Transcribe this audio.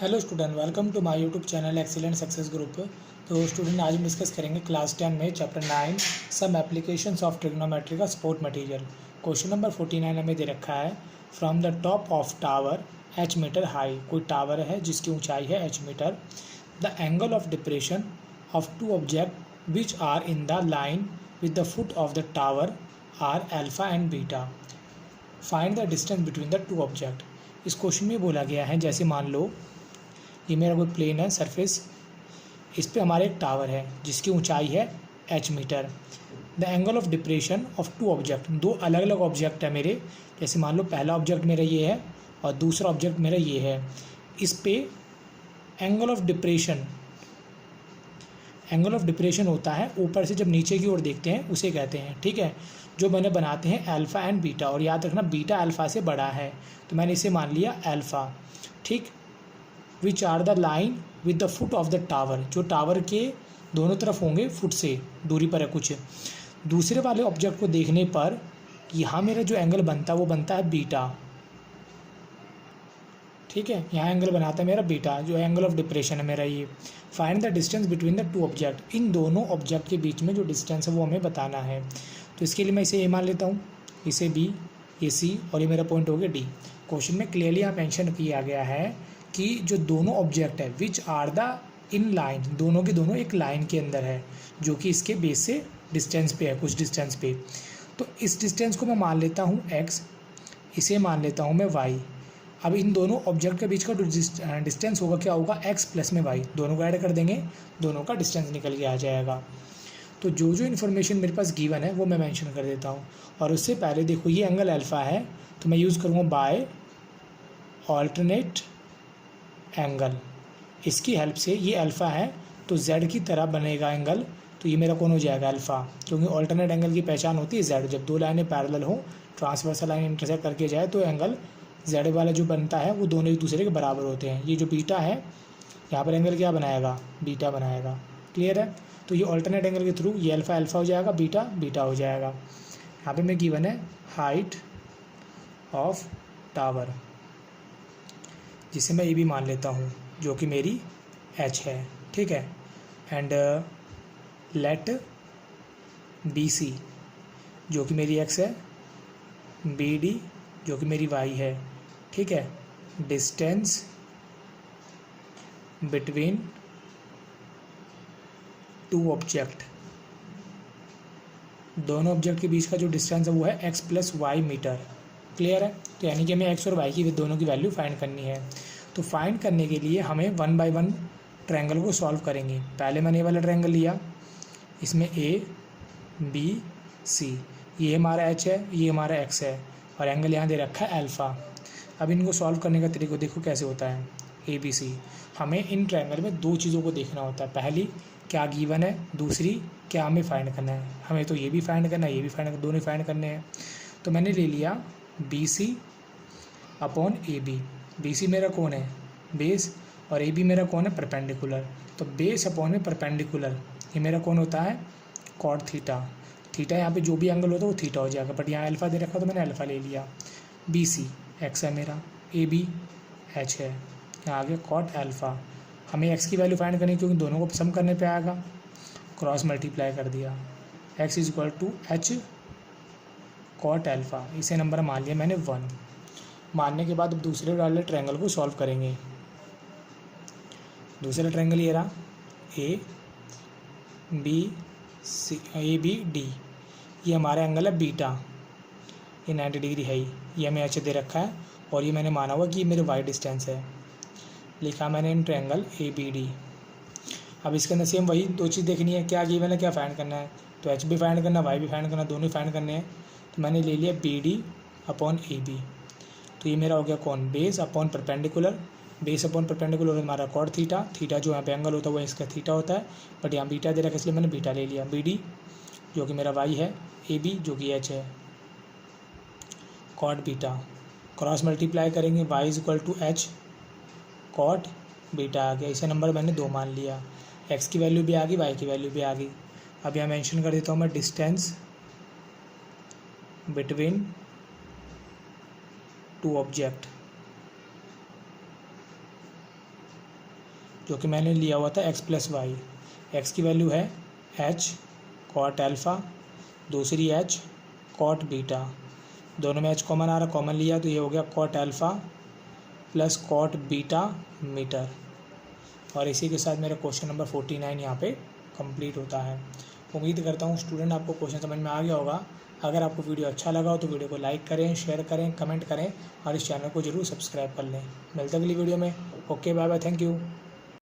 Hello student, welcome to my YouTube channel excellent success group. तो student, आज हम discuss करेंगे क्लास 10 में chapter 9 some applications of trigonometry का सपोर्ट मटेरियल। क्वेश्चन नंबर 49 हमें दे रखा है, from the top of tower h metre high. कोई टावर है जिसकी ऊंचाई है h metre. The angle of depression of two object which are in the line with the foot of the tower R alpha and beta. Find the distance between the two object. इस question में बोला गया है, जैसे मान लो ये मेरा कोई प्लेन है सरफेस, इस पे हमारा एक टावर है जिसकी ऊंचाई है h metre. The angle of depression of two object, दो अलग अलग ऑब्जेक्ट है मेरे। जैसे मान लो पहला ऑब्जेक्ट मेरा ये है और दूसरा ऑब्जेक्ट मेरा ये है। इस पे एंगल ऑफ डिप्रेशन होता है ऊपर से जब नीचे की ओर देखते हैं उसे कहते हैं, ठीक है, जो मैंने बनाते हैं अल्फ़ा एंड बीटा। और याद रखना बीटा अल्फ़ा से बड़ा है, तो मैंने इसे मान लिया अल्फ़ा, ठीक। Which are the line with the foot of the tower, जो टावर के दोनों तरफ होंगे, फुट से दूरी पर है कुछ। दूसरे वाले ऑब्जेक्ट को देखने पर यहाँ मेरा जो एंगल बनता है वो बनता है बीटा, ठीक है। यहाँ एंगल बनाता है मेरा बीटा, जो एंगल ऑफ डिप्रेशन है मेरा ये। Find the distance between the two object, इन दोनों ऑब्जेक्ट के बीच में जो डिस्टेंस है वो हमें बताना है। तो इसके लिए मैं इसे ए मान लेता हूँ, इसे बी, ये सी, और ये मेरा पॉइंट हो गया डी। क्वेश्चन में क्लियरली यहाँ मेंशन किया गया है कि जो दोनों ऑब्जेक्ट है which are the in line, दोनों के दोनों एक लाइन के अंदर है जो कि इसके बेस से डिस्टेंस पे है, कुछ डिस्टेंस पे। तो इस डिस्टेंस को मैं मान लेता हूँ x, इसे मान लेता हूँ मैं y। अब इन दोनों ऑब्जेक्ट के बीच का जो डिस्टेंस होगा क्या होगा, x प्लस में y, दोनों को ऐड कर देंगे, दोनों का डिस्टेंस निकल के आ जाएगा। तो जो जो इन्फॉर्मेशन मेरे पास गिवन है वो मैं मेंशन कर देता हूँ। और उससे पहले देखो, ये एंगल अल्फ़ा है तो मैं यूज़ करूँगा बाय ऑल्टरनेट एंगल। इसकी हेल्प से, ये अल्फ़ा है तो z की तरह बनेगा एंगल, तो ये मेरा कौन हो जाएगा अल्फ़ा, क्योंकि ऑल्टरनेट एंगल की पहचान होती है z। जब दो लाइनें पैरेलल हो, ट्रांसवर्सल लाइन इंटरसेक्ट करके जाए, तो एंगल z वाला जो बनता है वो दोनों एक दूसरे के बराबर होते हैं। ये जो बीटा है यहाँ पर एंगल क्या बनाएगा, बीटा बनाएगा। क्लियर है। तो ये ऑल्टरनेट एंगल के थ्रू ये अल्फ़ा अल्फ़ा हो जाएगा, बीटा बीटा हो जाएगा। यहाँ पे मैं गिवन है हाइट ऑफ टावर, जिसे मैं ए बी मान लेता हूँ, जो कि मेरी h है, ठीक है। एंड लेट बी सी, जो कि मेरी x है, बी डी, जो कि मेरी y है, ठीक है। डिस्टेंस बिटवीन टू ऑब्जेक्ट, दोनों ऑब्जेक्ट के बीच का जो डिस्टेंस है वो है x plus Y metre. Clear है। तो यानी कि हमें x और y की दोनों की वैल्यू फाइंड करनी है। तो फाइंड करने के लिए हमें 1 बाय 1 ट्रायंगल को सॉल्व करेंगे। पहले मैंने ये वाला ट्रायंगल लिया, इसमें a b c, ये हमारा h है, ये हमारा x है, और एंगल यहाँ दे रखा है अल्फ़ा। अब इनको सॉल्व करने का तरीका देखो कैसे होता है। ए बी सी, हमें इन ट्रायंगल में दो चीज़ों को देखना होता है। पहली, क्या गिवन है, दूसरी क्या हमें फाइंड करना है। हमें तो ये भी फाइंड करना है, ये भी फाइंड करना, दोनों फाइंड करने हैं। तो मैंने ले लिया B C upon A B. B C मेरा कौन है, बेस, और ए बी मेरा कौन है, परपेंडिकुलर। तो बेस अपॉन में परपेंडिकुलर, ये मेरा कौन होता है, कॉट थीटा। थीटा यहाँ पे जो भी एंगल होता है वो थीटा हो जाएगा, बट यहाँ अल्फ़ा दे रखा तो मैंने अल्फ़ा ले लिया। बी सी एक्स है मेरा, ए बी एच है, यहाँ आ गया कॉट अल्फ़ा। हमें एक्स की वैल्यू फाइंड करनी, क्योंकि दोनों को सम करने पे आएगा, क्रॉस मल्टीप्लाई कर दिया, X is equal to H cot alpha. इसे नंबर मान लिया मैंने 1। मानने के बाद अब दूसरे वाले ट्रायंगल को सॉल्व करेंगे। दूसरा ट्रायंगल ये रहा, A B C, A B D, ये हमारा एंगल है बीटा, ये 90 डिग्री है, ये हमें एच दे रखा है, और ये मैंने माना हुआ कि ये मेरे वाई डिस्टेंस है। लिखा मैंने in triangle A B D. अब इसके अंदर सेम वही दो चीज़ देखनी है, क्या गिवन है, क्या फाइंड करना है। तो एच भी फाइंड करना, वाई भी फाइंड करना, दोनों ही फाइंड करने हैं। तो मैंने ले लिया B D upon A B. तो ये मेरा हो गया कौन, base upon perpendicular. Base upon perpendicular हमारा कॉट थीटा, थीटा जो यहाँ पे एंगल होता है वो इसका थीटा होता है, बट यहाँ बीटा दे रखा है इसलिए मैंने बीटा ले लिया। बी डी जो कि मेरा वाई है, ए बी जो कि एच है, कॉट बीटा। क्रॉस मल्टीप्लाई करेंगे, y is equal to H cot beta आ गया। इसे नंबर मैंने 2 मान लिया। एक्स की वैल्यू भी आ गई, वाई की वैल्यू भी आ गई। अब यहाँ मेंशन कर देता हूँ मैं डिस्टेंस बिटवीन टू ऑब्जेक्ट। जो कि मैंने लिया हुआ था x प्लस वाई। एक्स की वैल्यू है h कॉट अल्फ़ा, दूसरी h कॉट बीटा, दोनों में h कॉमन आ रहा, कॉमन लिया तो ये हो गया cot alpha plus cot beta metre. और इसी के साथ मेरा क्वेश्चन नंबर 49 यहाँ पे कंप्लीट होता है। उम्मीद करता हूँ स्टूडेंट आपको क्वेश्चन समझ में आ गया होगा। अगर आपको वीडियो अच्छा लगा हो तो वीडियो को लाइक करें, शेयर करें, कमेंट करें और इस चैनल को जरूर सब्सक्राइब कर लें। मिलते हैं अगली वीडियो में। Okay, bye bye, thank you.